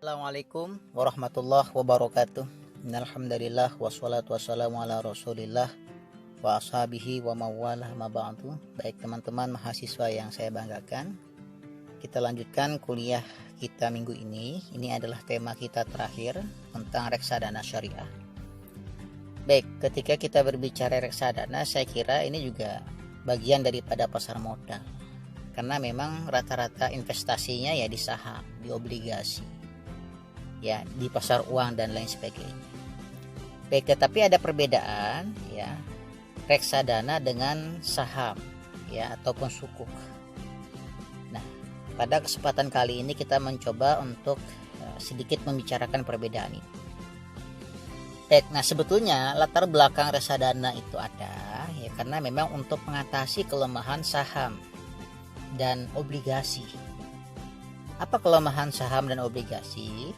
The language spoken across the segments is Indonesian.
Assalamualaikum warahmatullahi wabarakatuh. Alhamdulillah wassalatu wassalamu ala rasulillah wa ashabihi wa mawalah ma ba'du. Baik teman-teman mahasiswa yang saya banggakan, kita lanjutkan kuliah kita minggu ini. Ini adalah tema kita terakhir tentang reksadana syariah. Baik, ketika kita berbicara reksadana, saya kira ini juga bagian daripada pasar modal, karena memang rata-rata investasinya ya di saham, di obligasi, ya di pasar uang dan lain sebagainya. Baik, tetapi ada perbedaan ya reksadana dengan saham ya ataupun sukuk. Nah, pada kesempatan kali ini kita mencoba untuk sedikit membicarakan perbedaan itu. Baik, nah sebetulnya latar belakang reksadana itu ada ya karena memang untuk mengatasi kelemahan saham dan obligasi. Apa kelemahan saham dan obligasi?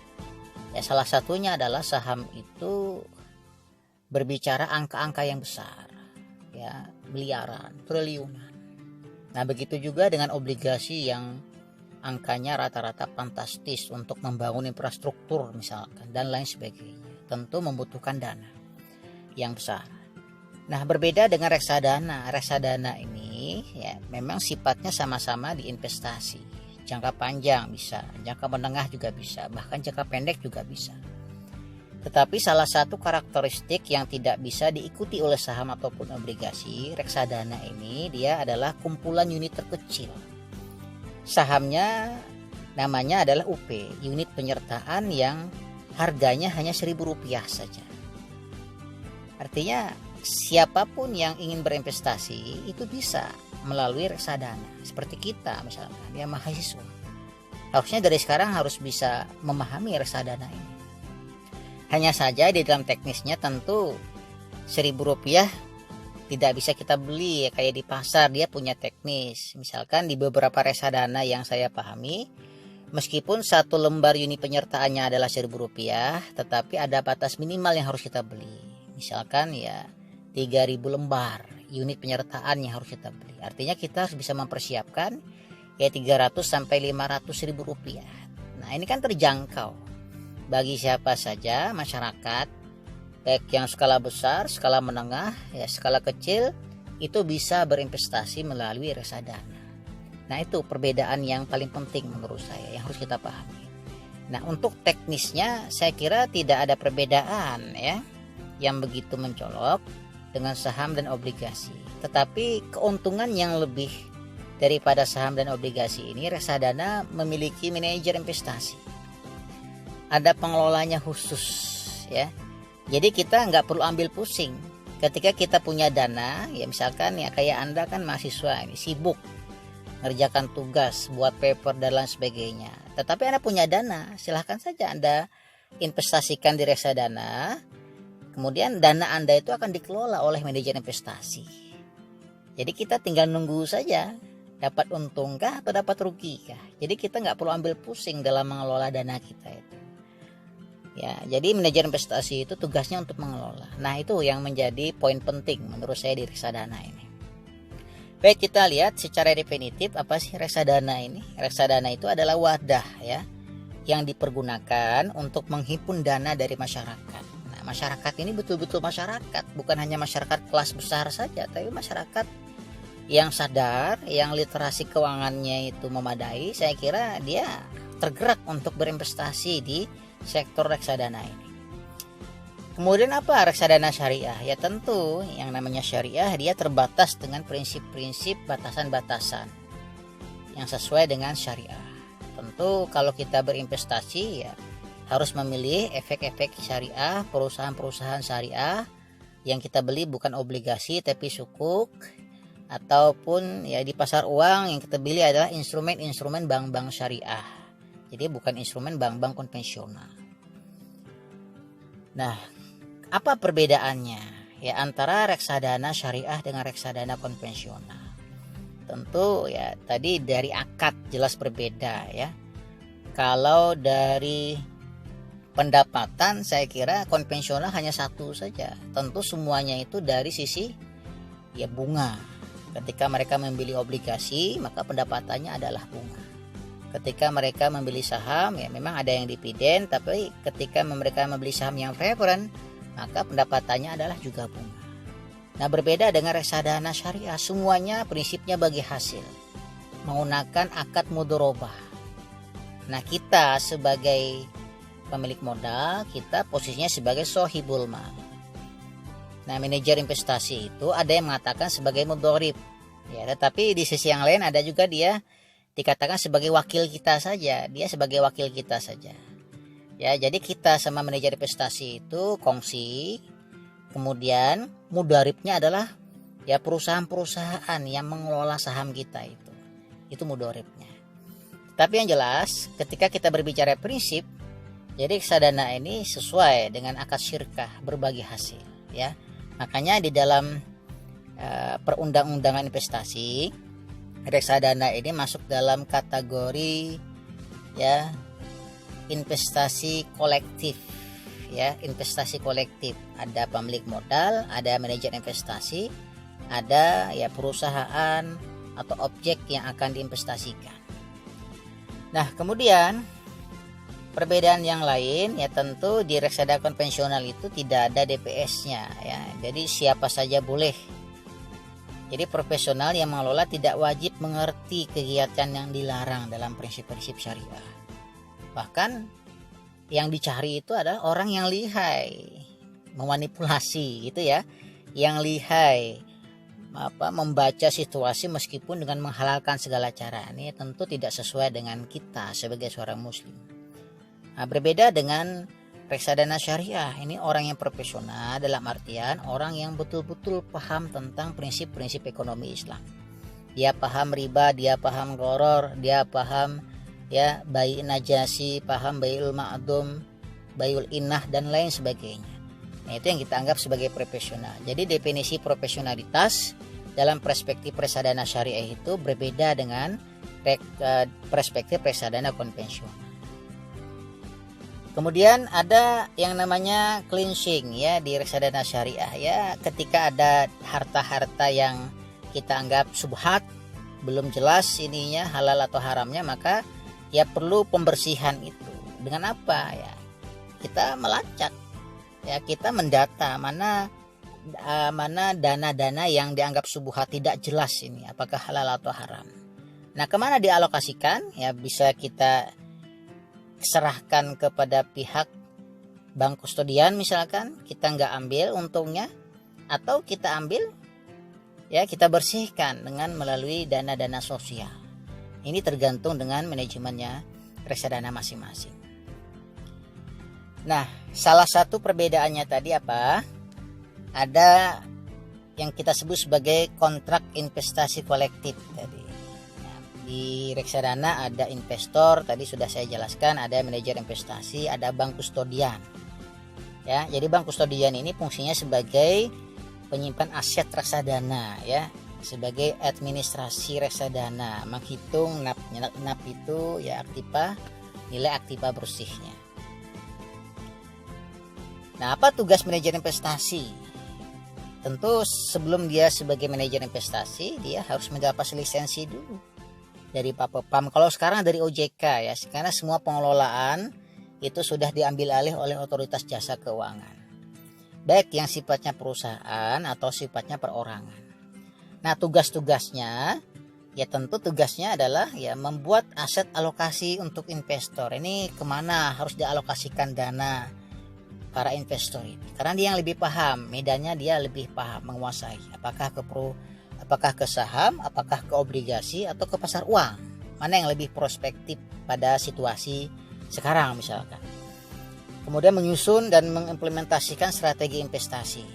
Ya, salah satunya adalah saham itu berbicara angka-angka yang besar, ya miliaran, triliunan. Nah, begitu juga dengan obligasi yang angkanya rata-rata fantastis untuk membangun infrastruktur misalkan dan lain sebagainya. Tentu membutuhkan dana yang besar. Nah, berbeda dengan reksadana. Reksadana ini ya memang sifatnya sama-sama di investasi. Jangka panjang bisa, jangka menengah juga bisa, bahkan jangka pendek juga bisa. Tetapi salah satu karakteristik yang tidak bisa diikuti oleh saham ataupun obligasi reksadana ini, dia adalah kumpulan unit terkecil. Sahamnya namanya adalah UP, unit penyertaan yang harganya hanya Rp1.000 saja. Artinya siapapun yang ingin berinvestasi itu bisa melalui reksadana. Seperti kita misalkan, ya mahasiswa. Harusnya dari sekarang harus bisa memahami reksadana ini. Hanya saja di dalam teknisnya tentu Rp1.000 tidak bisa kita beli ya, kayak di pasar, dia punya teknis. Misalkan di beberapa reksadana yang saya pahami, meskipun satu lembar unit penyertaannya adalah Rp1.000, tetapi ada batas minimal yang harus kita beli. Misalkan ya 3.000 lembar unit penyertaan yang harus kita beli. Artinya kita harus bisa mempersiapkan ya 300 sampai 500 ribu rupiah. Nah, ini kan terjangkau bagi siapa saja masyarakat, baik yang skala besar, skala menengah, ya skala kecil, itu bisa berinvestasi melalui reksadana. Nah, itu perbedaan yang paling penting menurut saya yang harus kita pahami. Nah, untuk teknisnya saya kira tidak ada perbedaan ya yang begitu mencolok dengan saham dan obligasi. Tetapi keuntungan yang lebih daripada saham dan obligasi ini, reksadana memiliki manajer investasi. Ada pengelolanya khusus ya. Jadi kita nggak perlu ambil pusing ketika kita punya dana ya, misalkan ya kayak Anda kan mahasiswa ini sibuk ngerjakan tugas, buat paper dan lain sebagainya. Tetapi Anda punya dana, silahkan saja Anda investasikan di reksadana. Kemudian dana Anda itu akan dikelola oleh manajer investasi. Jadi kita tinggal nunggu saja dapat untung kah atau dapat rugi kah. Jadi kita nggak perlu ambil pusing dalam mengelola dana kita itu. Ya, jadi manajer investasi itu tugasnya untuk mengelola. Nah, itu yang menjadi poin penting menurut saya di reksadana ini. Baik, kita lihat secara definitif apa sih reksadana ini. Reksadana itu adalah wadah ya yang dipergunakan untuk menghimpun dana dari masyarakat. Nah, masyarakat ini betul-betul masyarakat, bukan hanya masyarakat kelas besar saja, tapi masyarakat yang sadar, yang literasi keuangannya itu memadai. Saya kira dia tergerak untuk berinvestasi di sektor reksadana ini. Kemudian apa reksadana syariah? Ya tentu yang namanya syariah dia terbatas dengan prinsip-prinsip batasan-batasan yang sesuai dengan syariah. Tentu kalau kita berinvestasi ya harus memilih efek-efek syariah, perusahaan-perusahaan syariah yang kita beli bukan obligasi tapi sukuk, ataupun ya di pasar uang yang kita beli adalah instrumen-instrumen bank-bank syariah. Jadi bukan instrumen bank-bank konvensional. Nah, apa perbedaannya ya antara reksadana syariah dengan reksadana konvensional? Tentu ya tadi dari akad jelas berbeda ya. Kalau dari pendapatan saya kira konvensional hanya satu saja. Tentu semuanya itu dari sisi ya bunga. Ketika mereka membeli obligasi maka pendapatannya adalah bunga. ketika mereka membeli saham, ya memang ada yang dividen, tapi ketika mereka membeli saham yang preferred, maka pendapatannya adalah juga bunga. Nah, berbeda dengan reksadana syariah, semuanya prinsipnya bagi hasil, menggunakan akad mudharabah. Nah, kita sebagai pemilik modal, kita posisinya sebagai sohibul mal. Nah, manajer investasi itu ada yang mengatakan sebagai mudharib, ya, tetapi di sisi yang lain ada juga dia dikatakan sebagai wakil kita saja, dia sebagai wakil kita saja. Ya, jadi kita sama manajer investasi itu kongsi. Kemudian mudharibnya adalah ya perusahaan-perusahaan yang mengelola saham kita itu mudharibnya. Tapi yang jelas ketika kita berbicara prinsip, jadi reksadana ini sesuai dengan akad syirkah berbagi hasil, ya. Makanya di dalam perundang-undangan investasi, reksadana ini masuk dalam kategori ya investasi kolektif. Ya, investasi kolektif, ada pemilik modal, ada manajer investasi, ada ya perusahaan atau objek yang akan diinvestasikan. Nah, kemudian perbedaan yang lain ya tentu di reksadana konvensional itu tidak ada DPS-nya ya. Jadi siapa saja boleh. Jadi profesional yang mengelola tidak wajib mengerti kegiatan yang dilarang dalam prinsip-prinsip syariah. Bahkan yang dicari itu adalah orang yang lihai memanipulasi gitu ya, yang lihai membaca situasi meskipun dengan menghalalkan segala cara. Ini tentu tidak sesuai dengan kita sebagai seorang muslim. Nah, berbeda dengan reksadana syariah, ini orang yang profesional dalam artian orang yang betul-betul paham tentang prinsip-prinsip ekonomi Islam. Dia paham riba, dia paham gharar, dia paham ya bai najasi, paham baiul ma'dum, baiul innah dan lain sebagainya. Nah, itu yang kita anggap sebagai profesional. Jadi definisi profesionalitas dalam perspektif reksadana syariah itu berbeda dengan perspektif reksadana konvensional. Kemudian ada yang namanya cleansing ya di reksadana syariah ya, ketika ada harta-harta yang kita anggap subhat, belum jelas ininya halal atau haramnya, maka ya perlu pembersihan itu. Dengan apa ya? Kita melacak, ya kita mendata mana dana-dana yang dianggap subhat tidak jelas ini, apakah halal atau haram. Nah, kemana dialokasikan? Ya bisa kita serahkan kepada pihak bank kustodian misalkan, kita nggak ambil untungnya, atau kita ambil ya kita bersihkan dengan melalui dana-dana sosial. Ini tergantung dengan manajemennya reksadana masing-masing. Nah, salah satu perbedaannya tadi apa? Ada yang kita sebut sebagai kontrak investasi kolektif tadi. Nah, di reksadana ada investor, tadi sudah saya jelaskan, ada manajer investasi, ada bank kustodian. Ya, jadi bank kustodian ini fungsinya sebagai penyimpan aset reksadana ya, sebagai administrasi reksadana, menghitung NAP itu ya aktiva, nilai aktiva bersihnya. Nah, apa tugas manajer investasi? Tentu sebelum dia sebagai manajer investasi, dia harus mendapat lisensi dulu dari Bapepam. Kalau sekarang dari OJK ya, karena semua pengelolaan itu sudah diambil alih oleh otoritas jasa keuangan, baik yang sifatnya perusahaan atau sifatnya perorangan. Nah, tugas-tugasnya ya tentu tugasnya adalah ya membuat aset alokasi untuk investor. Ini kemana harus dialokasikan dana para investor ini? Karena dia yang lebih paham, medannya dia lebih paham, menguasai. Apakah ke saham, apakah ke obligasi atau ke pasar uang? Mana yang lebih prospektif pada situasi sekarang misalkan. Kemudian menyusun dan mengimplementasikan strategi investasi.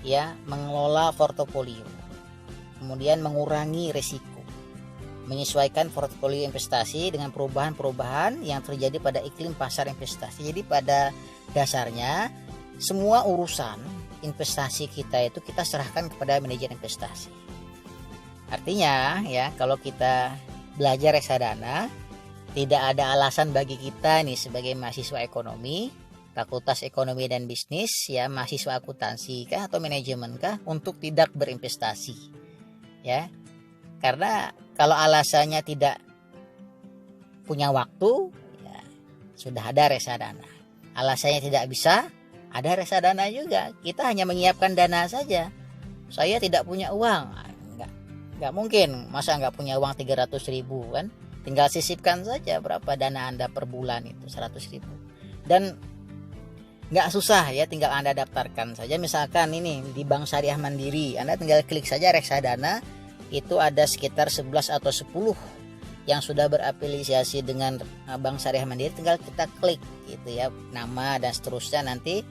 Ya, mengelola portofolio. Kemudian mengurangi risiko, menyesuaikan portofolio investasi dengan perubahan-perubahan yang terjadi pada iklim pasar investasi. Jadi pada dasarnya semua urusan investasi kita itu kita serahkan kepada manajer investasi. Artinya ya, kalau kita belajar reksadana, tidak ada alasan bagi kita nih sebagai mahasiswa ekonomi, Fakultas Ekonomi dan Bisnis ya, mahasiswa akuntansi kah atau manajemen kah, untuk tidak berinvestasi. Ya, karena kalau alasannya tidak punya waktu, ya, sudah ada reksadana. Alasannya tidak bisa, ada reksadana juga. Kita hanya menyiapkan dana saja. Saya tidak punya uang, nggak mungkin. Masa nggak punya uang 300.000 kan? Tinggal sisipkan saja berapa dana Anda per bulan itu, 100.000. Dan nggak susah ya, tinggal Anda daftarkan saja. Misalkan ini di Bank Syariah Mandiri, Anda tinggal klik saja reksadana, itu ada sekitar 11 atau 10 yang sudah berafiliasi dengan Bank Syariah Mandiri. Tinggal kita klik gitu ya, nama dan seterusnya. Nanti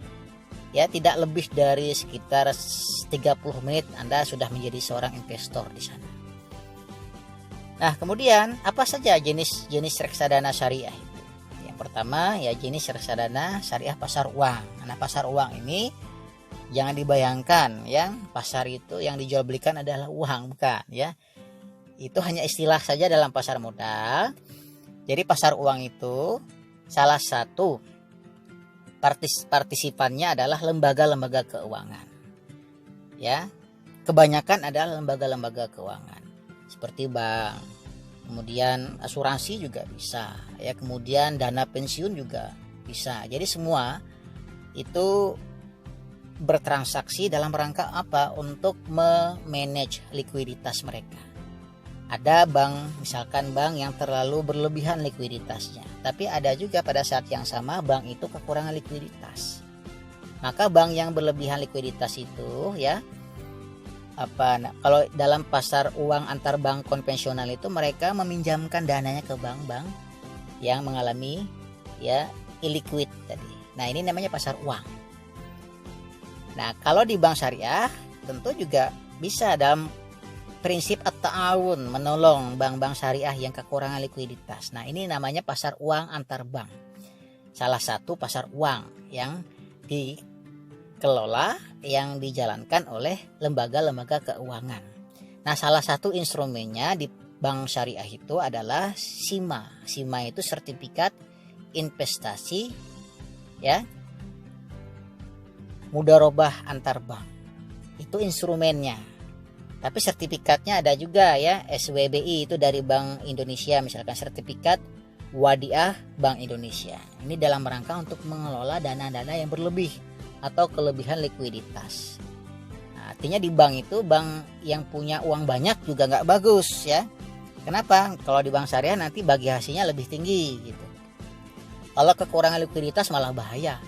ya tidak lebih dari sekitar 30 menit Anda sudah menjadi seorang investor di sana. Nah, kemudian apa saja jenis reksadana syariah? Pertama ya jenis reksadana syariah pasar uang. Nah, pasar uang ini jangan dibayangkan yang pasar itu yang dijual belikan adalah uang, bukan ya. Itu hanya istilah saja dalam pasar modal. Jadi pasar uang itu salah satu partisipannya adalah lembaga-lembaga keuangan. Ya. Kebanyakan adalah lembaga-lembaga keuangan seperti bank, kemudian asuransi juga bisa ya, kemudian dana pensiun juga bisa. Jadi semua itu bertransaksi dalam rangka apa? Untuk memanage likuiditas mereka. Ada bank, misalkan bank yang terlalu berlebihan likuiditasnya, tapi ada juga pada saat yang sama bank itu kekurangan likuiditas. Maka bank yang berlebihan likuiditas itu ya kalau dalam pasar uang antar bank konvensional itu mereka meminjamkan dananya ke bank-bank yang mengalami ya illiquid tadi. Nah, ini namanya pasar uang. Nah, kalau di bank syariah tentu juga bisa dalam prinsip at-ta'awun, menolong bank-bank syariah yang kekurangan likuiditas. Nah, ini namanya pasar uang antar bank. Salah satu pasar uang yang dikelola, yang dijalankan oleh lembaga-lembaga keuangan. Nah, salah satu instrumennya di bank syariah itu adalah SIMA. SIMA itu sertifikat investasi ya mudharabah antar bank. Itu instrumennya. Tapi sertifikatnya ada juga ya, SWBI itu dari Bank Indonesia, misalkan sertifikat Wadiah Bank Indonesia. Ini dalam rangka untuk mengelola dana-dana yang berlebih atau kelebihan likuiditas. Nah, artinya di bank itu, bank yang punya uang banyak juga nggak bagus ya. Kenapa? Kalau di bank syariah nanti bagi hasilnya lebih tinggi gitu. Kalau kekurangan likuiditas malah bahaya.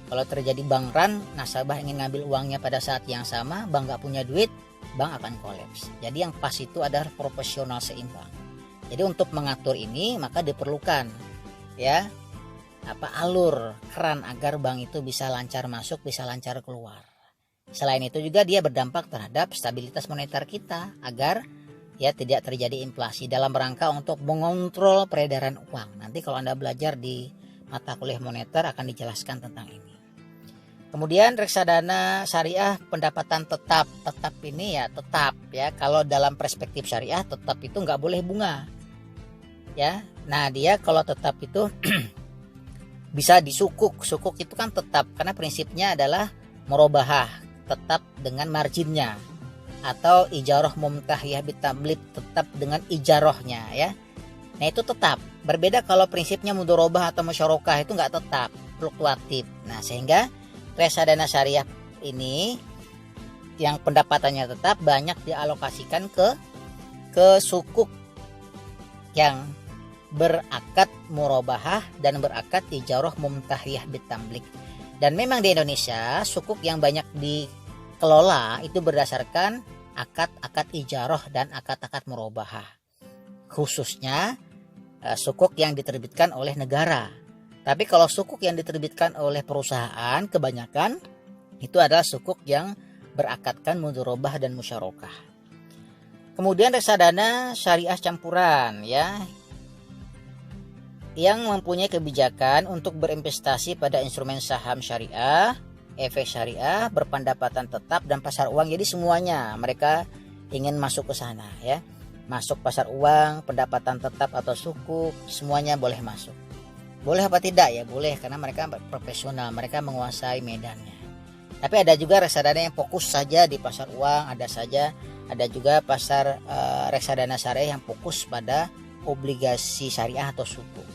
Kalau terjadi bank run, nasabah ingin ngambil uangnya pada saat yang sama, bank nggak punya duit, bank akan kolaps. Jadi yang pas itu adalah proporsional seimbang. Jadi untuk mengatur ini maka diperlukan ya alur keran agar bank itu bisa lancar masuk, bisa lancar keluar. Selain itu juga dia berdampak terhadap stabilitas moneter kita agar ya tidak terjadi inflasi, dalam rangka untuk mengontrol peredaran uang. Nanti kalau Anda belajar di mata kuliah moneter akan dijelaskan tentang ini. Kemudian reksadana syariah pendapatan tetap ini ya tetap ya, kalau dalam perspektif syariah tetap itu nggak boleh bunga ya. Nah, dia kalau tetap itu bisa disukuk. Sukuk itu kan tetap karena prinsipnya adalah murabahah, tetap dengan marginnya, atau ijarah mumtahiyah bitamlik, tetap dengan ijarahnya ya. Nah, itu tetap. Berbeda kalau prinsipnya mudharabah atau musyarakah, itu nggak tetap, fluktuatif. Nah, sehingga reksadana syariah ini yang pendapatannya tetap banyak dialokasikan ke sukuk yang berakad murabahah dan berakad ijarah mumtahiyah bitamlik. Dan memang di Indonesia sukuk yang banyak dikelola itu berdasarkan akad-akad ijarah dan akad-akad murabahah. Khususnya sukuk yang diterbitkan oleh negara. Tapi kalau sukuk yang diterbitkan oleh perusahaan kebanyakan itu adalah sukuk yang berakadkan mudharabah dan musyarakah. Kemudian reksadana syariah campuran ya, yang mempunyai kebijakan untuk berinvestasi pada instrumen saham syariah, efek syariah, berpendapatan tetap dan pasar uang. Jadi semuanya mereka ingin masuk ke sana ya. Masuk pasar uang, pendapatan tetap atau sukuk, semuanya boleh masuk. Boleh apa tidak ya? Boleh, karena mereka profesional, mereka menguasai medannya. Tapi ada juga reksadana yang fokus saja di pasar uang, ada juga pasar reksadana syariah yang fokus pada obligasi syariah atau sukuk.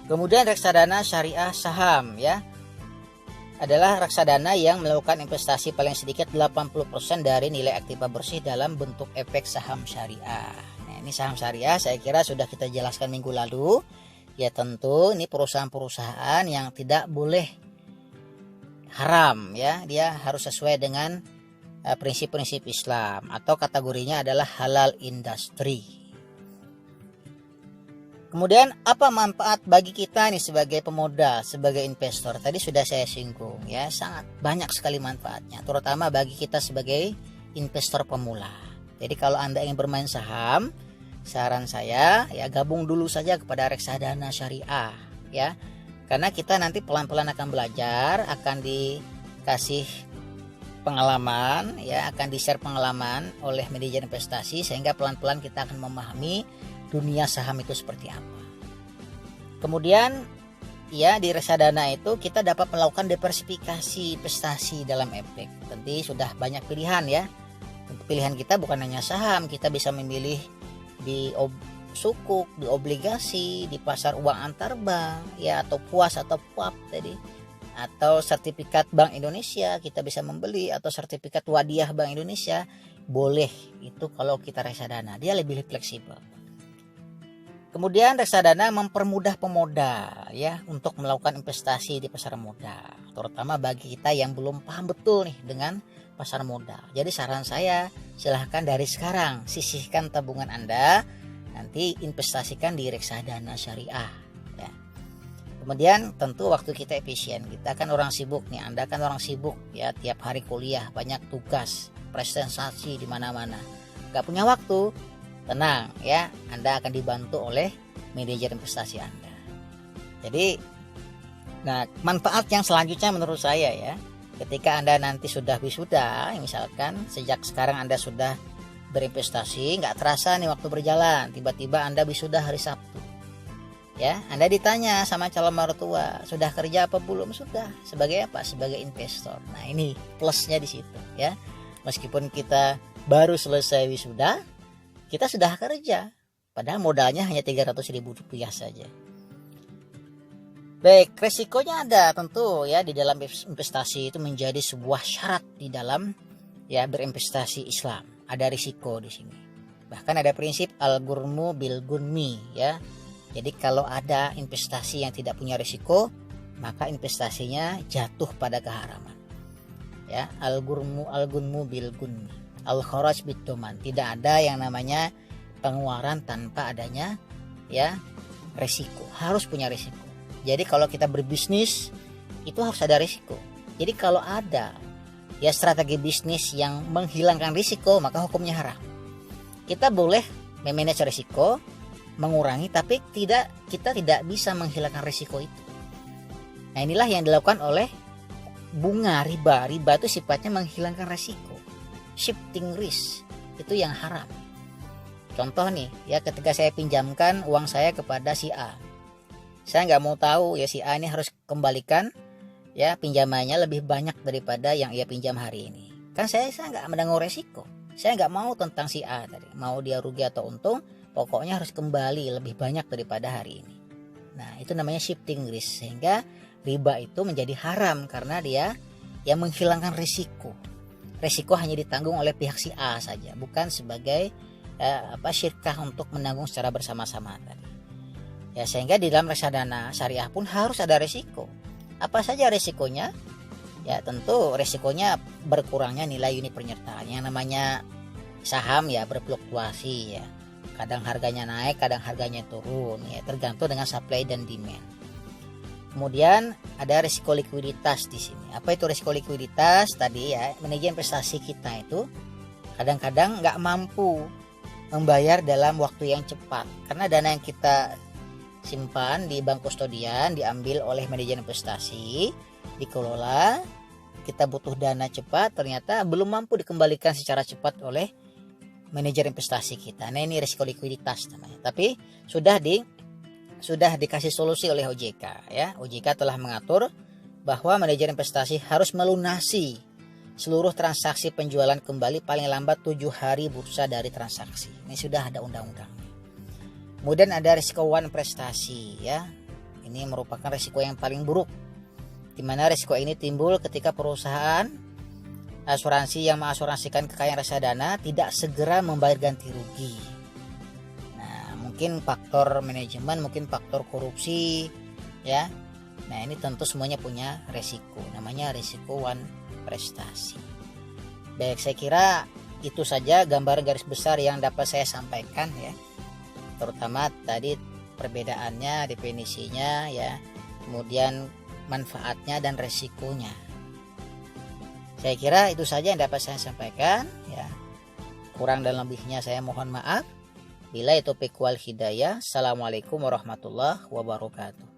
Kemudian reksadana syariah saham ya adalah reksadana yang melakukan investasi paling sedikit 80% dari nilai aktiva bersih dalam bentuk efek saham syariah. Nah, ini saham syariah saya kira sudah kita jelaskan minggu lalu. Ya tentu ini perusahaan-perusahaan yang tidak boleh haram ya, dia harus sesuai dengan prinsip-prinsip Islam atau kategorinya adalah halal industri. Kemudian apa manfaat bagi kita nih sebagai pemodal, sebagai investor? Tadi sudah saya singgung ya, sangat banyak sekali manfaatnya, terutama bagi kita sebagai investor pemula. Jadi kalau Anda ingin bermain saham, saran saya ya gabung dulu saja kepada reksadana syariah ya. Karena kita nanti pelan-pelan akan belajar, akan dikasih pengalaman ya, akan di-share pengalaman oleh manajer investasi sehingga pelan-pelan kita akan memahami dunia saham itu seperti apa. Kemudian ya di reksadana itu kita dapat melakukan diversifikasi investasi dalam efek. Tentu sudah banyak pilihan ya. Pilihan kita bukan hanya saham, kita bisa memilih di sukuk, di obligasi, di pasar uang antar bank ya, atau puas atau puap tadi, atau sertifikat Bank Indonesia kita bisa membeli, atau sertifikat Wadiah Bank Indonesia boleh. Itu kalau kita reksadana, dia lebih fleksibel. Kemudian reksadana mempermudah pemodal ya untuk melakukan investasi di pasar modal, terutama bagi kita yang belum paham betul nih dengan pasar modal. Jadi saran saya, silahkan dari sekarang sisihkan tabungan Anda, nanti investasikan di reksadana syariah ya. Kemudian tentu waktu kita efisien, kita kan orang sibuk nih, Anda kan orang sibuk ya, tiap hari kuliah, banyak tugas, presentasi di mana-mana, gak punya waktu. Tenang ya, Anda akan dibantu oleh manajer investasi Anda. Jadi, nah manfaat yang selanjutnya menurut saya ya, ketika Anda nanti sudah wisuda, misalkan sejak sekarang Anda sudah berinvestasi, nggak terasa nih waktu berjalan, tiba-tiba Anda wisuda hari Sabtu. Ya, Anda ditanya sama calon mertua, sudah kerja apa belum? Sudah. Sebagai apa? Sebagai investor. Nah ini plusnya di situ ya. Meskipun kita baru selesai wisuda, kita sudah kerja, padahal modalnya hanya Rp300.000 saja. Baik, resikonya ada tentu ya, di dalam investasi itu menjadi sebuah syarat di dalam ya berinvestasi Islam. Ada risiko di sini. Bahkan ada prinsip al-ghurmu bil gunmi ya. Jadi kalau ada investasi yang tidak punya risiko, maka investasinya jatuh pada keharaman. Ya, al-ghurmu bil gunmi. Al-kharaj bid-doman, tidak ada yang namanya pengeluaran tanpa adanya ya resiko, harus punya resiko. Jadi kalau kita berbisnis itu harus ada resiko. Jadi kalau ada ya strategi bisnis yang menghilangkan risiko, maka hukumnya haram. Kita boleh memanage risiko, mengurangi, tapi kita tidak bisa menghilangkan risiko itu. Nah inilah yang dilakukan oleh bunga riba. Riba itu sifatnya menghilangkan risiko, shifting risk, itu yang haram. Contoh nih ya, ketika saya pinjamkan uang saya kepada si A, saya nggak mau tahu ya si A ini harus kembalikan ya pinjamannya lebih banyak daripada yang ia pinjam hari ini. Kan saya nggak menanggung resiko, saya nggak mau tentang si A tadi, mau dia rugi atau untung, pokoknya harus kembali lebih banyak daripada hari ini. Nah itu namanya shifting risk, sehingga riba itu menjadi haram karena dia yang menghilangkan risiko. Resiko hanya ditanggung oleh pihak si A saja, bukan sebagai syirkah untuk menanggung secara bersama-sama tadi. Ya sehingga di dalam reksadana syariah pun harus ada resiko. Apa saja resikonya? Ya tentu resikonya berkurangnya nilai unit penyertaan. Yang namanya saham ya berfluktuasi ya. Kadang harganya naik, kadang harganya turun ya, tergantung dengan supply dan demand. Kemudian ada risiko likuiditas di sini. Apa itu risiko likuiditas? Tadi ya, manajer investasi kita itu kadang-kadang nggak mampu membayar dalam waktu yang cepat karena dana yang kita simpan di bank kustodian diambil oleh manajer investasi, dikelola, kita butuh dana cepat, ternyata belum mampu dikembalikan secara cepat oleh manajer investasi kita. Nah ini risiko likuiditas namanya. Tapi sudah dikasih solusi oleh OJK ya. OJK telah mengatur bahwa manajer investasi harus melunasi seluruh transaksi penjualan kembali paling lambat 7 hari bursa dari transaksi. Ini sudah ada undang-undangnya. Kemudian ada risiko one prestasi ya. Ini merupakan risiko yang paling buruk, di mana risiko ini timbul ketika perusahaan asuransi yang mengasuransikan kekayaan reksadana tidak segera membayar ganti rugi. Nah, mungkin faktor manajemen, mungkin faktor korupsi ya. Nah, ini tentu semuanya punya resiko, namanya risiko one prestasi. Baik, saya kira itu saja gambaran garis besar yang dapat saya sampaikan ya. Terutama tadi perbedaannya, definisinya ya, kemudian manfaatnya dan resikonya. Saya kira itu saja yang dapat saya sampaikan ya. Kurang dan lebihnya saya mohon maaf. Bila itu taufiq wal hidayah. Assalamualaikum warahmatullahi wabarakatuh.